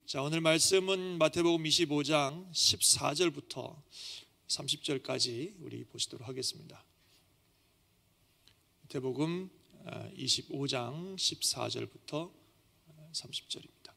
자, 오늘 말씀은 마태복음 25장 14절부터 30절까지 우리 보시도록 하겠습니다. 마태복음 25장 14절부터 30절입니다.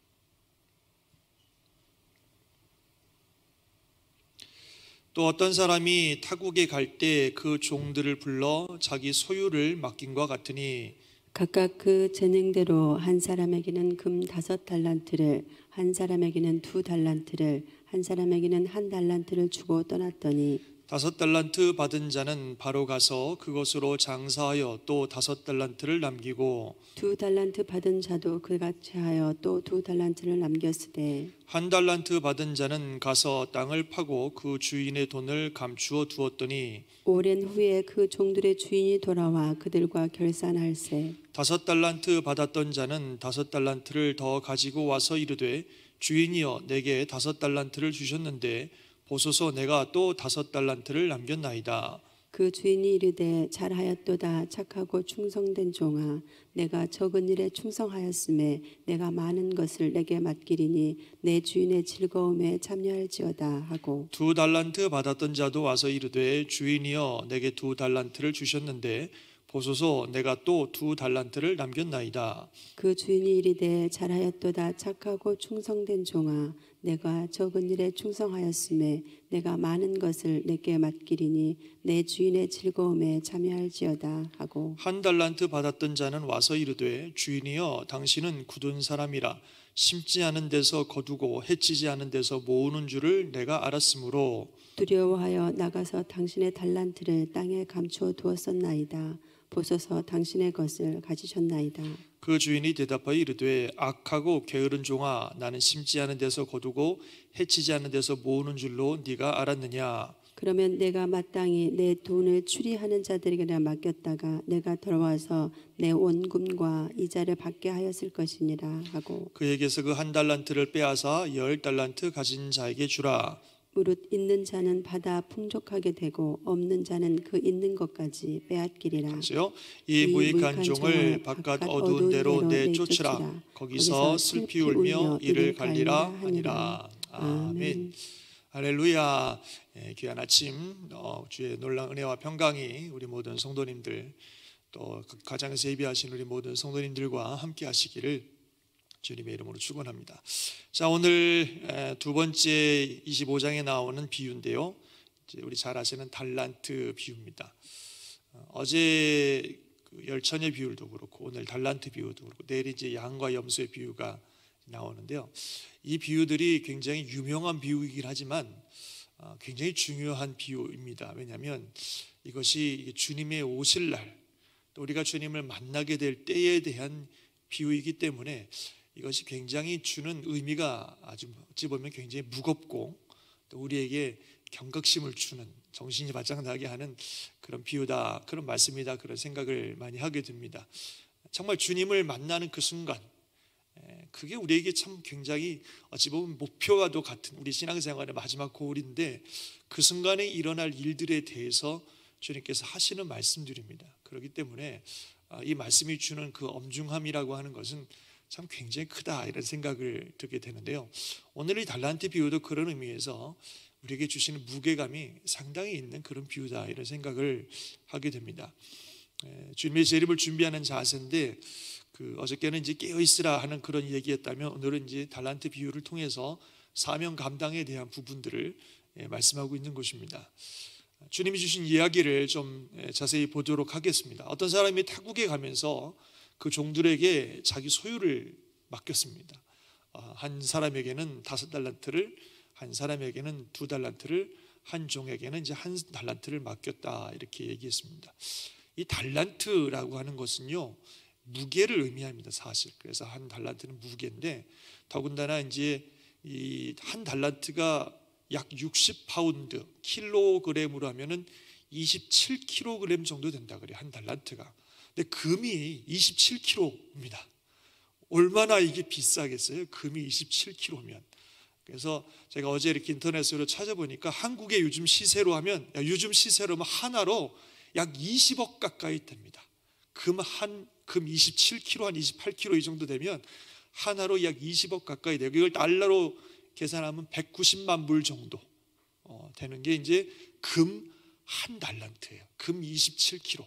또 어떤 사람이 타국에 갈 때 그 종들을 불러 자기 소유를 맡김과 같으니 각각 그 재능대로 한 사람에게는 금 5달란트를, 한 사람에게는 2달란트를, 한 사람에게는 1달란트를 주고 떠났더니 5달란트 받은 자는 바로 가서 그것으로 장사하여 또 5달란트를 남기고 2달란트 받은 자도 그같이 하여 또 2달란트를 남겼으되 1달란트 받은 자는 가서 땅을 파고 그 주인의 돈을 감추어 두었더니 오랜 후에 그 종들의 주인이 돌아와 그들과 결산할세 5달란트 받았던 자는 5달란트를 더 가지고 와서 이르되 주인이여 내게 5달란트를 주셨는데 보소서 내가 또 5달란트를 남겼나이다. 그 주인이 이르되 잘하였도다 착하고 충성된 종아 내가 적은 일에 충성하였음에 내가 많은 것을 내게 맡기리니 내 주인의 즐거움에 참여할지어다 하고 2달란트 받았던 자도 와서 이르되 주인이여 내게 2달란트를 주셨는데 보소서 내가 또 2달란트를 남겼나이다. 그 주인이 이르되 잘하였도다 착하고 충성된 종아 내가 적은 일에 충성하였음에 내가 많은 것을 내게 맡기리니 내 주인의 즐거움에 참여할지어다 하고 1달란트 받았던 자는 와서 이르되 주인이여 당신은 굳은 사람이라 심지 않은 데서 거두고 해치지 않은 데서 모으는 줄을 내가 알았으므로 두려워하여 나가서 당신의 달란트를 땅에 감추어 두었었나이다. 보소서 당신의 것을 가지셨나이다. 그 주인이 대답하여 이르되 악하고 게으른 종아 나는 심지 않은 데서 거두고 해치지 않은 데서 모으는 줄로 네가 알았느냐. 그러면 내가 마땅히 내 돈을 추리하는 자들에게 맡겼다가 내가 돌아와서 내 원금과 이자를 받게 하였을 것이니라 하고 그에게서 그 1달란트를 빼앗아 10달란트 가진 자에게 주라. 무릇 있는 자는 받아 풍족하게 되고 없는 자는 그 있는 것까지 빼앗기리라. 그렇죠? 이 무익한 종을 바깥 어두운 데로 내쫓으라. 거기서 슬피 울며 이를 갈리라 하니라. 아멘. 할렐루야. 귀한 아침 주의 놀라운 은혜와 평강이 우리 모든 성도님들 또 가정에서 예배하신 우리 모든 성도님들과 함께 하시기를 주님의 이름으로 축원합니다. 자, 오늘 두 번째 25장에 나오는 비유인데요. 이제 우리 잘 아시는 달란트 비유입니다. 어제 열처녀 비유도 그렇고 오늘 달란트 비유도 그렇고 내일 이제 양과 염소의 비유가 나오는데요. 이 비유들이 굉장히 유명한 비유이긴 하지만 굉장히 중요한 비유입니다. 왜냐하면 이것이 주님의 오실 날, 또 우리가 주님을 만나게 될 때에 대한 비유이기 때문에 이것이 굉장히 주는 의미가 아주 어찌 보면 굉장히 무겁고 또 우리에게 경각심을 주는 정신이 바짝 나게 하는 그런 비유다, 그런 말씀이다, 그런 생각을 많이 하게 됩니다. 정말 주님을 만나는 그 순간, 그게 우리에게 참 굉장히 어찌 보면 목표와도 같은 우리 신앙생활의 마지막 고울인데 그 순간에 일어날 일들에 대해서 주님께서 하시는 말씀들입니다. 그렇기 때문에 이 말씀이 주는 그 엄중함이라고 하는 것은 참 굉장히 크다, 이런 생각을 듣게 되는데요. 오늘 이 달란트 비유도 그런 의미에서 우리에게 주시는 무게감이 상당히 있는 그런 비유다, 이런 생각을 하게 됩니다. 주님의 재림을 준비하는 자세인데 어저께는 이제 깨어있으라 하는 그런 얘기였다면 오늘은 이제 달란트 비유를 통해서 사명 감당에 대한 부분들을 말씀하고 있는 것입니다. 주님이 주신 이야기를 좀 자세히 보도록 하겠습니다. 어떤 사람이 타국에 가면서 그 종들에게 자기 소유를 맡겼습니다. 한 사람에게는 5달란트를, 한 사람에게는 2달란트를, 한 종에게는 이제 1달란트를 맡겼다, 이렇게 얘기했습니다. 이 달란트라고 하는 것은요 무게를 의미합니다, 사실. 그래서 1달란트는 무게인데 더군다나 이제 이 1달란트가 약 60파운드, 킬로그램으로 하면은 27kg 정도 된다 그래요, 1달란트가. 근데 금이 27kg입니다. 얼마나 이게 비싸겠어요? 금이 27kg면. 그래서 제가 어제 이렇게 인터넷으로 찾아보니까 한국의 요즘 시세로 하면 하나로 약 20억 가까이 됩니다. 금 27kg, 한 28kg 이 정도 되면 하나로 약 20억 가까이 되고, 이걸 달러로 계산하면 190만 불 정도 되는 게 이제 금 한 달란트예요. 금 27kg.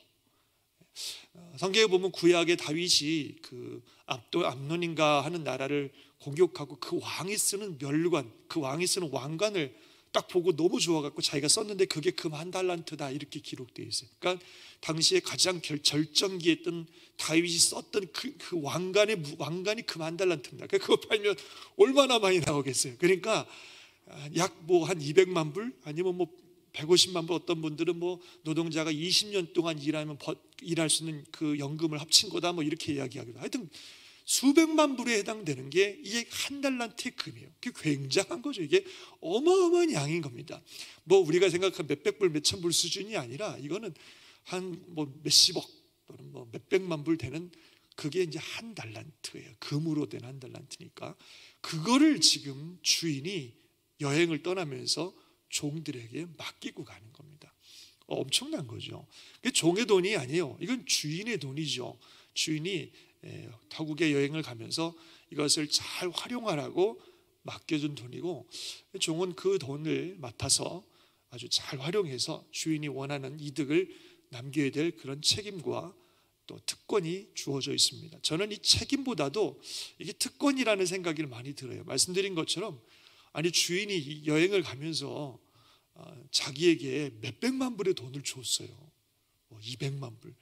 성경에 보면 구약의 다윗이 그 암논인가 하는 나라를 공격하고 그 왕이 쓰는 멸관, 그 왕이 쓰는 왕관을 딱 보고 너무 좋아갖고 자기가 썼는데 그게 금 한 달란트다 이렇게 기록되어 있어요. 그러니까 당시에 가장 절정기에 있던 다윗이 썼던 그 왕관이 금 한 달란트입니다. 그러니까 그거 팔면 얼마나 많이 나오겠어요. 그러니까 약 뭐 한 200만 불 아니면 뭐 150만 불, 어떤 분들은 뭐 노동자가 20년 동안 일할 수 있는 그 연금을 합친 거다 뭐 이렇게 이야기하기도. 하여튼 수백만 불에 해당되는 게 이게 한 달란트의 금이에요. 그게 굉장한 거죠. 이게 어마어마한 양인 겁니다. 뭐 우리가 생각한 몇백 불, 몇천 불 수준이 아니라 이거는 한 뭐 몇십억 또는 뭐 몇백만 불 되는, 그게 이제 한 달란트예요. 금으로 된 한 달란트니까 그거를 지금 주인이 여행을 떠나면서 종들에게 맡기고 가는 겁니다. 엄청난 거죠. 종의 돈이 아니에요. 이건 주인의 돈이죠. 주인이 타국의 여행을 가면서 이것을 잘 활용하라고 맡겨준 돈이고, 종은 그 돈을 맡아서 아주 잘 활용해서 주인이 원하는 이득을 남겨야 될 그런 책임과 또 특권이 주어져 있습니다. 저는 이 책임보다도 이게 특권이라는 생각이 많이 들어요. 말씀드린 것처럼 아니 주인이 여행을 가면서 자기에게 몇백만 불의 돈을 줬어요. 뭐 200만 불,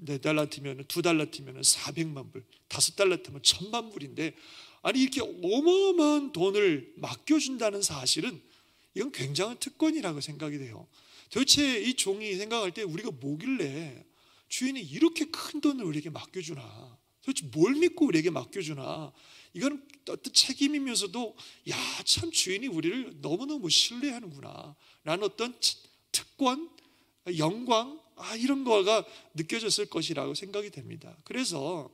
4달러트면 2달러트면 400만 불, 5달러트면 1000만 불인데, 아니 이렇게 어마어마한 돈을 맡겨준다는 사실은 이건 굉장한 특권이라고 생각이 돼요. 도대체 이 종이 생각할 때 우리가 뭐길래 주인이 이렇게 큰 돈을 우리에게 맡겨주나, 도대체 뭘 믿고 우리에게 맡겨주나. 이건 어떤 책임이면서도 야, 참 주인이 우리를 너무너무 신뢰하는구나 라는 어떤 특권, 영광, 이런 거가 느껴졌을 것이라고 생각이 됩니다. 그래서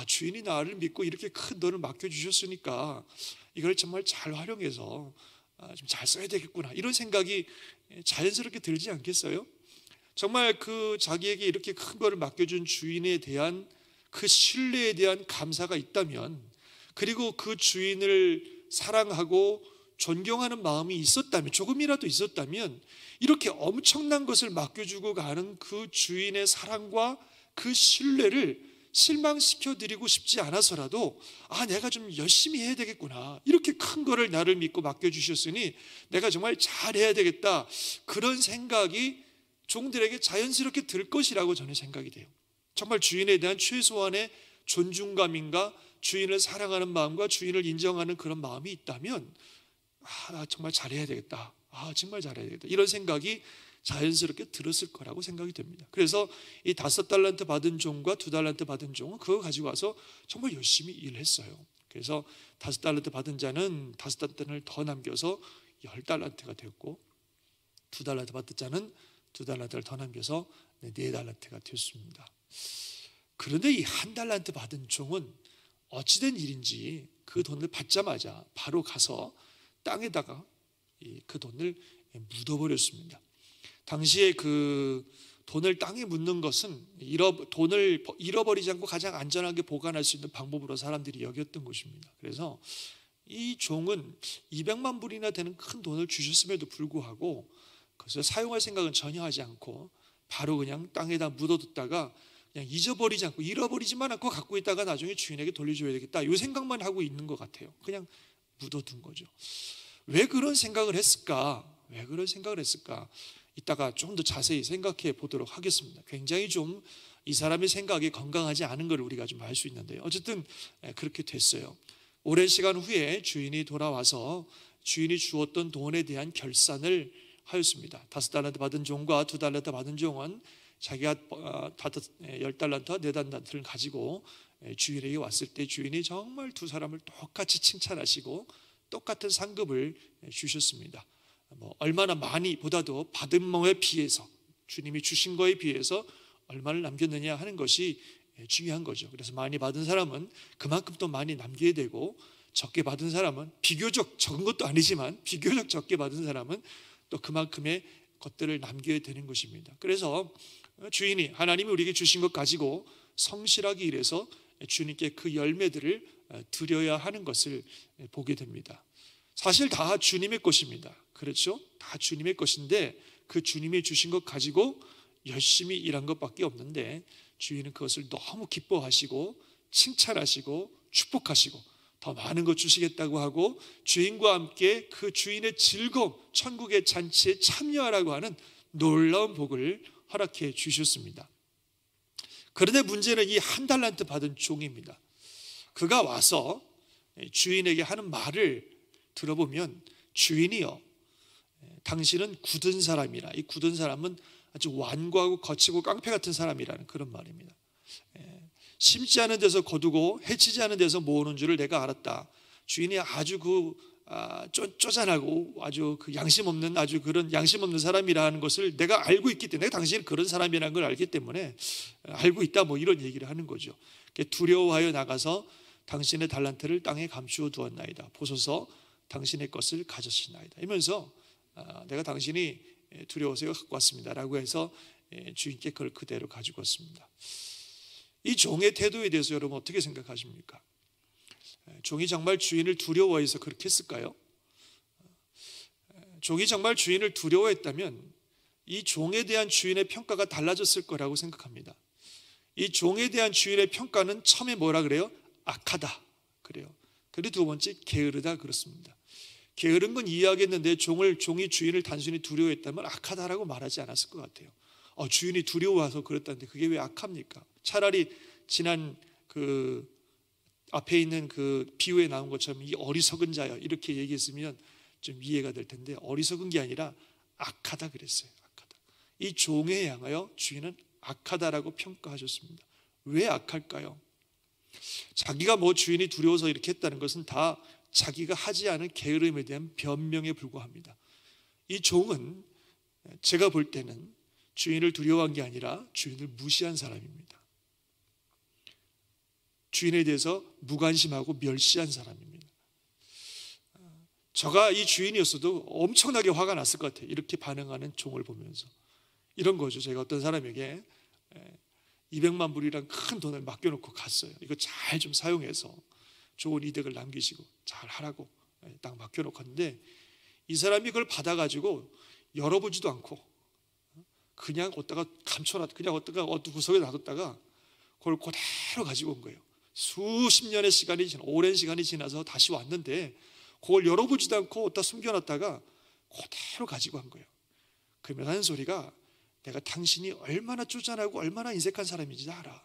주인이 나를 믿고 이렇게 큰 돈을 맡겨주셨으니까 이걸 정말 잘 활용해서 좀 잘 써야 되겠구나, 이런 생각이 자연스럽게 들지 않겠어요? 정말 그 자기에게 이렇게 큰 거를 맡겨준 주인에 대한 그 신뢰에 대한 감사가 있다면, 그리고 그 주인을 사랑하고 존경하는 마음이 있었다면, 조금이라도 있었다면, 이렇게 엄청난 것을 맡겨주고 가는 그 주인의 사랑과 그 신뢰를 실망시켜 드리고 싶지 않아서라도 내가 좀 열심히 해야 되겠구나, 이렇게 큰 거를 나를 믿고 맡겨주셨으니 내가 정말 잘해야 되겠다, 그런 생각이 종들에게 자연스럽게 들 것이라고 저는 생각이 돼요. 정말 주인에 대한 최소한의 존중감인가, 주인을 사랑하는 마음과 주인을 인정하는 그런 마음이 있다면 나 정말 잘해야 되겠다, 정말 잘해야 되겠다, 이런 생각이 자연스럽게 들었을 거라고 생각이 됩니다. 그래서 이 5달란트 받은 종과 2달란트 받은 종은 그거 가지고 와서 정말 열심히 일했어요. 그래서 5달란트 받은 자는 5달란트를 더 남겨서 10달란트가 되었고, 2달란트 받은 자는 2달란트를 더 남겨서 4달란트가 되었습니다. 그런데 이 1달란트 받은 종은 어찌된 일인지 그 돈을 받자마자 바로 가서 땅에다가 그 돈을 묻어버렸습니다. 당시에 그 돈을 땅에 묻는 것은 돈을 잃어버리지 않고 가장 안전하게 보관할 수 있는 방법으로 사람들이 여겼던 것입니다. 그래서 이 종은 200만 불이나 되는 큰 돈을 주셨음에도 불구하고 그것을 사용할 생각은 전혀 하지 않고 바로 그냥 땅에다 묻어뒀다가 그냥 잊어버리지 않고, 잃어버리지만 않고 갖고 있다가 나중에 주인에게 돌려줘야 되겠다, 이 생각만 하고 있는 것 같아요. 그냥 묻어둔 거죠. 왜 그런 생각을 했을까? 왜 그런 생각을 했을까? 이따가 좀 더 자세히 생각해 보도록 하겠습니다. 굉장히 좀 이 사람의 생각이 건강하지 않은 걸 우리가 좀 알 수 있는데요. 어쨌든 그렇게 됐어요. 오랜 시간 후에 주인이 돌아와서 주인이 주었던 돈에 대한 결산을 하였습니다. 5달란트 받은 종과 2달란트 받은 종은 자기가 10달란트와 4달란트를 가지고 주인에게 왔을 때 주인이 정말 두 사람을 똑같이 칭찬하시고 똑같은 상급을 주셨습니다. 얼마나 많이 보다도 받은 거에 비해서, 주님이 주신 거에 비해서 얼마를 남겼느냐 하는 것이 중요한 거죠. 그래서 많이 받은 사람은 그만큼 또 많이 남겨야 되고, 적게 받은 사람은, 비교적 적은 것도 아니지만 비교적 적게 받은 사람은 또 그만큼의 것들을 남겨야 되는 것입니다. 그래서 주인이, 하나님이 우리에게 주신 것 가지고 성실하게 일해서 주님께 그 열매들을 드려야 하는 것을 보게 됩니다. 사실 다 주님의 것입니다. 그렇죠? 다 주님의 것인데 그 주님이 주신 것 가지고 열심히 일한 것밖에 없는데 주인은 그것을 너무 기뻐하시고 칭찬하시고 축복하시고 더 많은 것 주시겠다고 하고 주인과 함께 그 주인의 즐거움, 천국의 잔치에 참여하라고 하는 놀라운 복을 허락해 주셨습니다. 그런데 문제는 이 한 달란트 받은 종입니다. 그가 와서 주인에게 하는 말을 들어보면 주인이요, 당신은 굳은 사람이라. 이 굳은 사람은 아주 완고하고 거치고 깡패 같은 사람이라는 그런 말입니다. 심지 않은 데서 거두고 해치지 않은 데서 모으는 줄을 내가 알았다. 주인이 아주 쪼잔하고 아주 양심 없는, 아주 그런 양심 없는 사람이라는 것을 내가 알고 있기 때문에, 내가 당신이 그런 사람이라는 걸 알기 때문에 알고 있다, 뭐 이런 얘기를 하는 거죠. 두려워하여 나가서 당신의 달란트를 땅에 감추어 두었나이다. 보소서 당신의 것을 가졌으나이다. 이러면서 내가 당신이 두려워서 갖고 왔습니다 라고 해서 주인께 그걸 그대로 가지고 왔습니다. 이 종의 태도에 대해서 여러분 어떻게 생각하십니까? 종이 정말 주인을 두려워해서 그렇게 했을까요? 종이 정말 주인을 두려워했다면 이 종에 대한 주인의 평가가 달라졌을 거라고 생각합니다. 이 종에 대한 주인의 평가는 처음에 뭐라 그래요? 악하다 그래요. 그리고 두 번째 게으르다 그렇습니다. 게으른 건 이해하겠는데 종이 주인을 단순히 두려워했다면 악하다라고 말하지 않았을 것 같아요. 주인이 두려워서 그랬다는데 그게 왜 악합니까? 차라리 지난 그 앞에 있는 그 비유에 나온 것처럼 이 어리석은 자여 이렇게 얘기했으면 좀 이해가 될 텐데 어리석은 게 아니라 악하다 그랬어요. 악하다. 이 종에 향하여 주인은 악하다라고 평가하셨습니다. 왜 악할까요? 자기가 주인이 두려워서 이렇게 했다는 것은 다 자기가 하지 않은 게으름에 대한 변명에 불과합니다. 이 종은 제가 볼 때는 주인을 두려워한 게 아니라 주인을 무시한 사람입니다. 주인에 대해서 무관심하고 멸시한 사람입니다. 저가 이 주인이었어도 엄청나게 화가 났을 것 같아요. 이렇게 반응하는 종을 보면서. 이런 거죠. 제가 어떤 사람에게 200만 불이란 큰 돈을 맡겨놓고 갔어요. 이거 잘 좀 사용해서 좋은 이득을 남기시고 잘 하라고 딱 맡겨놓고 갔는데 이 사람이 그걸 받아가지고 열어보지도 않고 그냥 어디다가 감춰놨, 그냥 어디다가 어떤 구석에 놔뒀다가 그걸 그대로 가지고 온 거예요. 수십 년의 시간이 오랜 시간이 지나서 다시 왔는데 그걸 열어보지도 않고 어디다 숨겨놨다가 그대로 가지고 간 거예요. 그러면 하는 소리가 내가 당신이 얼마나 쪼잔하고 얼마나 인색한 사람인지 알아.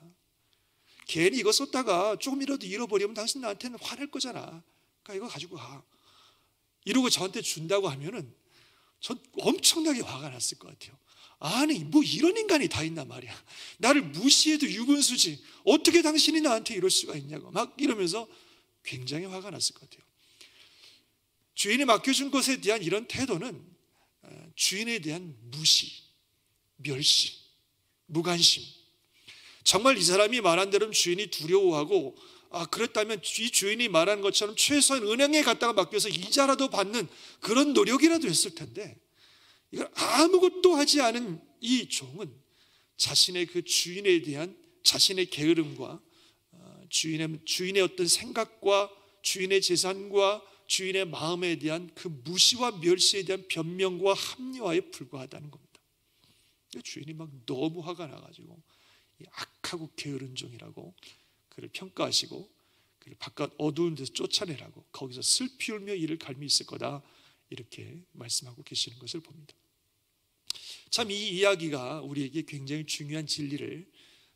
괜히 이거 썼다가 조금이라도 잃어버리면 당신 나한테는 화낼 거잖아. 그러니까 이거 가지고 가. 이러고 저한테 준다고 하면은 전 엄청나게 화가 났을 것 같아요. 아니 뭐 이런 인간이 다 있나 말이야. 나를 무시해도 유분수지 어떻게 당신이 나한테 이럴 수가 있냐고 막 이러면서 굉장히 화가 났을 것 같아요. 주인이 맡겨준 것에 대한 이런 태도는 주인에 대한 무시, 멸시, 무관심. 정말 이 사람이 말한 대로 주인이 두려워하고 그렇다면 이 주인이 말한 것처럼 최소한 은행에 갖다가 맡겨서 이자라도 받는 그런 노력이라도 했을 텐데 이걸 아무것도 하지 않은 이 종은 자신의 그 주인에 대한 자신의 게으름과 주인의 어떤 생각과 주인의 재산과 주인의 마음에 대한 그 무시와 멸시에 대한 변명과 합리화에 불과하다는 겁니다. 주인이 막 너무 화가 나가지고 악하고 게으른 종이라고 그를 평가하시고 그를 바깥 어두운 데서 쫓아내라고 거기서 슬피 울며 이를 갈미 있을 거다 이렇게 말씀하고 계시는 것을 봅니다. 참 이 이야기가 우리에게 굉장히 중요한 진리를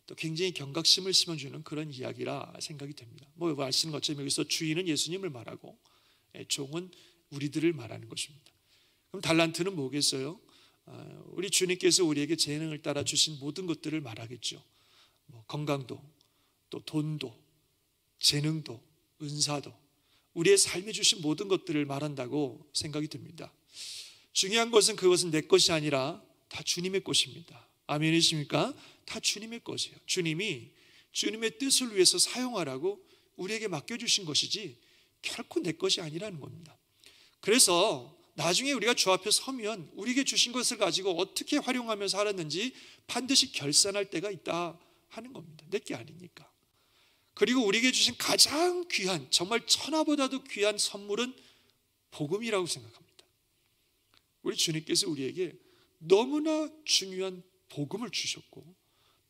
또 굉장히 경각심을 심어주는 그런 이야기라 생각이 됩니다. 아시는 것처럼 여기서 주인은 예수님을 말하고 종은 우리들을 말하는 것입니다. 그럼 달란트는 뭐겠어요? 우리 주님께서 우리에게 재능을 따라 주신 모든 것들을 말하겠죠. 건강도, 또 돈도, 재능도, 은사도, 우리의 삶에 주신 모든 것들을 말한다고 생각이 듭니다. 중요한 것은 그것은 내 것이 아니라 다 주님의 것입니다. 아멘이십니까? 다 주님의 것이에요. 주님이 주님의 뜻을 위해서 사용하라고 우리에게 맡겨주신 것이지 결코 내 것이 아니라는 겁니다. 그래서 나중에 우리가 주 앞에 서면 우리에게 주신 것을 가지고 어떻게 활용하며 살았는지 반드시 결산할 때가 있다 하는 겁니다. 내 게 아니니까. 그리고 우리에게 주신 가장 귀한, 정말 천하보다도 귀한 선물은 복음이라고 생각합니다. 우리 주님께서 우리에게 너무나 중요한 복음을 주셨고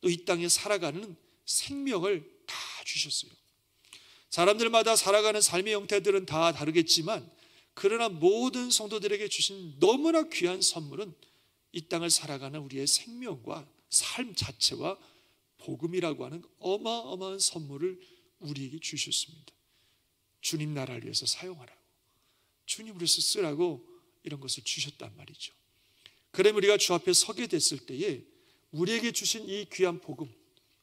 또 이 땅에 살아가는 생명을 다 주셨어요. 사람들마다 살아가는 삶의 형태들은 다 다르겠지만 그러나 모든 성도들에게 주신 너무나 귀한 선물은 이 땅을 살아가는 우리의 생명과 삶 자체와 복음이라고 하는 어마어마한 선물을 우리에게 주셨습니다. 주님 나라를 위해서 사용하라고, 주님을 위해서 쓰라고 이런 것을 주셨단 말이죠. 그럼 우리가 주 앞에 서게 됐을 때에 우리에게 주신 이 귀한 복음,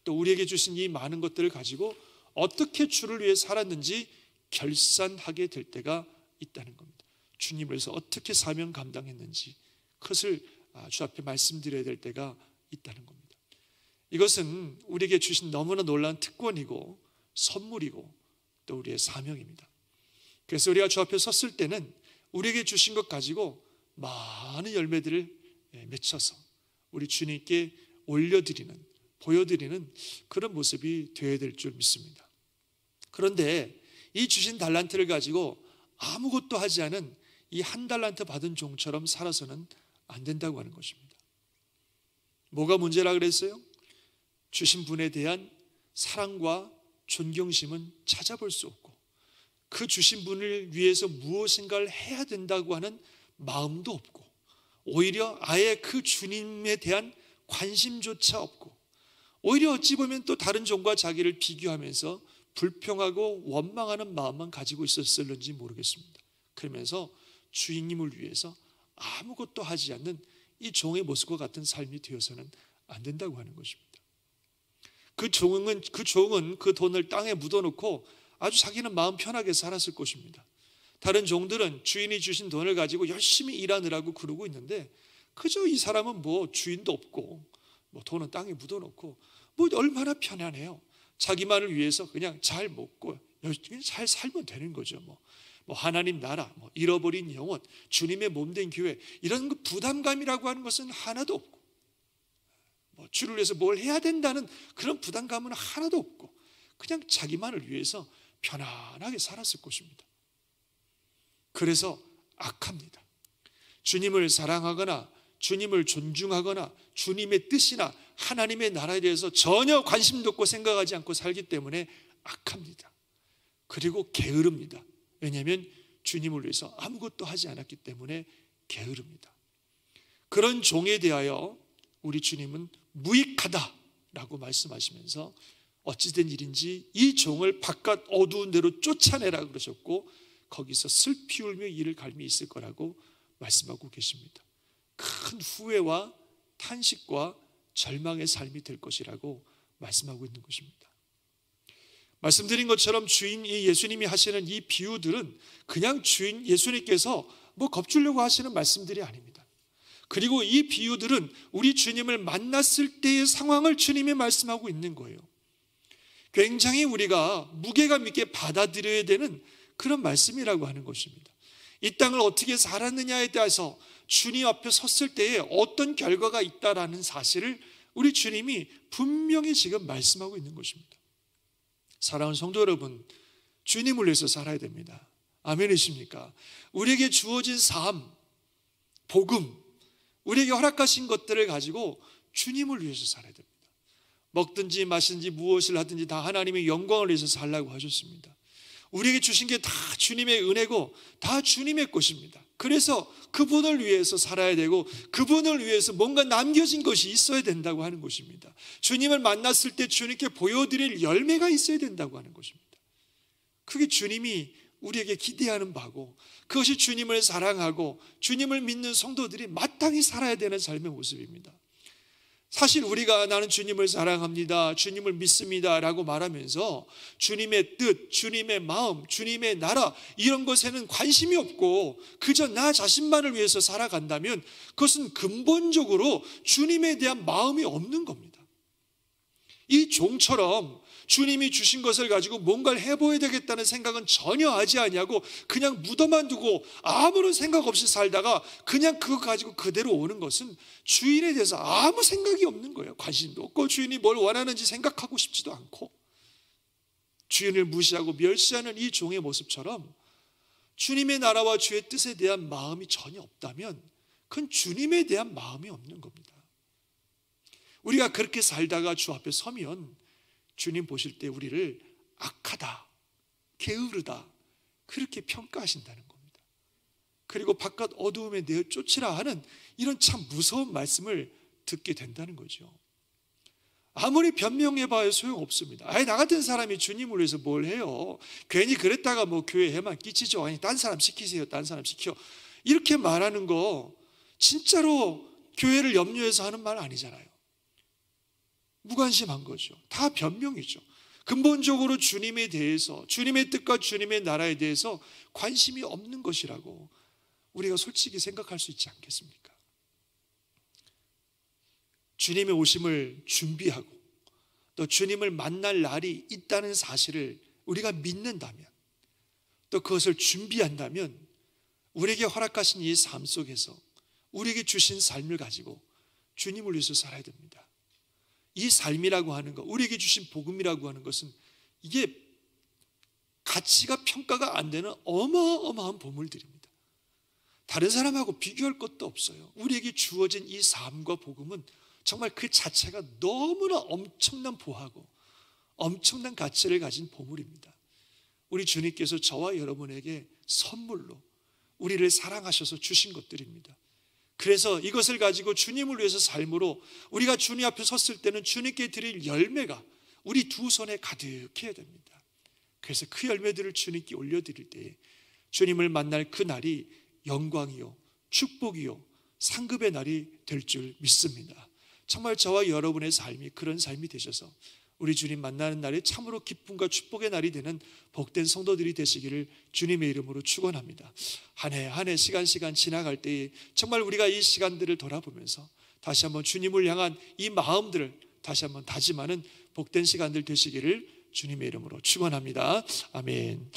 또 우리에게 주신 이 많은 것들을 가지고 어떻게 주를 위해 살았는지 결산하게 될 때가 있다는 겁니다. 주님을 위해서 어떻게 사명 감당했는지 그것을 주 앞에 말씀드려야 될 때가 있다는 겁니다. 이것은 우리에게 주신 너무나 놀라운 특권이고 선물이고 또 우리의 사명입니다. 그래서 우리가 주 앞에 섰을 때는 우리에게 주신 것 가지고 많은 열매들을 맺혀서 우리 주님께 올려드리는, 보여드리는 그런 모습이 되어야 될 줄 믿습니다. 그런데 이 주신 달란트를 가지고 아무것도 하지 않은 이 한 달란트 받은 종처럼 살아서는 안 된다고 하는 것입니다. 뭐가 문제라 그랬어요? 주신 분에 대한 사랑과 존경심은 찾아볼 수 없고 그 주신 분을 위해서 무엇인가를 해야 된다고 하는 마음도 없고 오히려 아예 그 주님에 대한 관심조차 없고 오히려 어찌 보면 또 다른 종과 자기를 비교하면서 불평하고 원망하는 마음만 가지고 있었을는지 모르겠습니다. 그러면서 주인님을 위해서 아무것도 하지 않는 이 종의 모습과 같은 삶이 되어서는 안 된다고 하는 것입니다. 그 종은 그 돈을 땅에 묻어놓고 아주 자기는 마음 편하게 살았을 것입니다. 다른 종들은 주인이 주신 돈을 가지고 열심히 일하느라고 그러고 있는데 그저 이 사람은 뭐 주인도 없고 뭐 돈은 땅에 묻어놓고 뭐 얼마나 편안해요. 자기만을 위해서 그냥 잘 먹고 열심히 잘 살면 되는 거죠. 뭐 하나님 나라, 뭐 잃어버린 영혼, 주님의 몸된 교회 이런 부담감이라고 하는 것은 하나도 없고 뭐 주를 위해서 뭘 해야 된다는 그런 부담감은 하나도 없고 그냥 자기만을 위해서 편안하게 살았을 것입니다. 그래서 악합니다. 주님을 사랑하거나 주님을 존중하거나 주님의 뜻이나 하나님의 나라에 대해서 전혀 관심도 없고 생각하지 않고 살기 때문에 악합니다. 그리고 게으릅니다. 왜냐하면 주님을 위해서 아무것도 하지 않았기 때문에 게으릅니다. 그런 종에 대하여 우리 주님은 무익하다라고 말씀하시면서 어찌된 일인지 이 종을 바깥 어두운 데로 쫓아내라 그러셨고 거기서 슬피 울며 이를 갈미 있을 거라고 말씀하고 계십니다. 큰 후회와 탄식과 절망의 삶이 될 것이라고 말씀하고 있는 것입니다. 말씀드린 것처럼 주인 예수님이 하시는 이 비유들은 그냥 주인 예수님께서 뭐 겁주려고 하시는 말씀들이 아닙니다. 그리고 이 비유들은 우리 주님을 만났을 때의 상황을 주님이 말씀하고 있는 거예요. 굉장히 우리가 무게감 있게 받아들여야 되는 그런 말씀이라고 하는 것입니다. 이 땅을 어떻게 살았느냐에 대해서 주님 앞에 섰을 때에 어떤 결과가 있다라는 사실을 우리 주님이 분명히 지금 말씀하고 있는 것입니다. 사랑하는 성도 여러분, 주님을 위해서 살아야 됩니다. 아멘이십니까? 우리에게 주어진 삶, 복음, 우리에게 허락하신 것들을 가지고 주님을 위해서 살아야 됩니다. 먹든지 마시든지 무엇을 하든지 다 하나님의 영광을 위해서 살라고 하셨습니다. 우리에게 주신 게 다 주님의 은혜고 다 주님의 것입니다. 그래서 그분을 위해서 살아야 되고 그분을 위해서 뭔가 남겨진 것이 있어야 된다고 하는 것입니다. 주님을 만났을 때 주님께 보여드릴 열매가 있어야 된다고 하는 것입니다. 그게 주님이 우리에게 기대하는 바고 그것이 주님을 사랑하고 주님을 믿는 성도들이 마땅히 살아야 되는 삶의 모습입니다. 사실 우리가 나는 주님을 사랑합니다, 주님을 믿습니다 라고 말하면서 주님의 뜻, 주님의 마음, 주님의 나라 이런 것에는 관심이 없고 그저 나 자신만을 위해서 살아간다면 그것은 근본적으로 주님에 대한 마음이 없는 겁니다. 이 종처럼 주님이 주신 것을 가지고 뭔가를 해보아야 되겠다는 생각은 전혀 하지 아니하고 그냥 묻어만 두고 아무런 생각 없이 살다가 그냥 그거 가지고 그대로 오는 것은 주인에 대해서 아무 생각이 없는 거예요. 관심도 없고 주인이 뭘 원하는지 생각하고 싶지도 않고 주인을 무시하고 멸시하는 이 종의 모습처럼 주님의 나라와 주의 뜻에 대한 마음이 전혀 없다면 그건 주님에 대한 마음이 없는 겁니다. 우리가 그렇게 살다가 주 앞에 서면 주님 보실 때 우리를 악하다, 게으르다 그렇게 평가하신다는 겁니다. 그리고 바깥 어두움에 내어 쫓으라 하는 이런 참 무서운 말씀을 듣게 된다는 거죠. 아무리 변명해봐야 소용없습니다. 나 같은 사람이 주님을 위해서 뭘 해요? 괜히 그랬다가 뭐 교회 해만 끼치죠. 아니 딴 사람 시키세요. 딴 사람 시켜. 이렇게 말하는 거 진짜로 교회를 염려해서 하는 말 아니잖아요. 무관심한 거죠. 다 변명이죠. 근본적으로 주님에 대해서, 주님의 뜻과 주님의 나라에 대해서 관심이 없는 것이라고 우리가 솔직히 생각할 수 있지 않겠습니까? 주님의 오심을 준비하고 또 주님을 만날 날이 있다는 사실을 우리가 믿는다면, 또 그것을 준비한다면 우리에게 허락하신 이 삶 속에서 우리에게 주신 삶을 가지고 주님을 위해서 살아야 됩니다. 이 삶이라고 하는 것, 우리에게 주신 복음이라고 하는 것은 이게 가치가 평가가 안 되는 어마어마한 보물들입니다. 다른 사람하고 비교할 것도 없어요. 우리에게 주어진 이 삶과 복음은 정말 그 자체가 너무나 엄청난 보하고 엄청난 가치를 가진 보물입니다. 우리 주님께서 저와 여러분에게 선물로 우리를 사랑하셔서 주신 것들입니다. 그래서 이것을 가지고 주님을 위해서 삶으로 우리가 주님 앞에 섰을 때는 주님께 드릴 열매가 우리 두 손에 가득해야 됩니다. 그래서 그 열매들을 주님께 올려드릴 때에 주님을 만날 그 날이 영광이요 축복이요 상급의 날이 될 줄 믿습니다. 정말 저와 여러분의 삶이 그런 삶이 되셔서 우리 주님 만나는 날이 참으로 기쁨과 축복의 날이 되는 복된 성도들이 되시기를 주님의 이름으로 축원합니다. 한 해 한 해 시간 지나갈 때에 정말 우리가 이 시간들을 돌아보면서 다시 한번 주님을 향한 이 마음들을 다시 한번 다짐하는 복된 시간들 되시기를 주님의 이름으로 축원합니다. 아멘.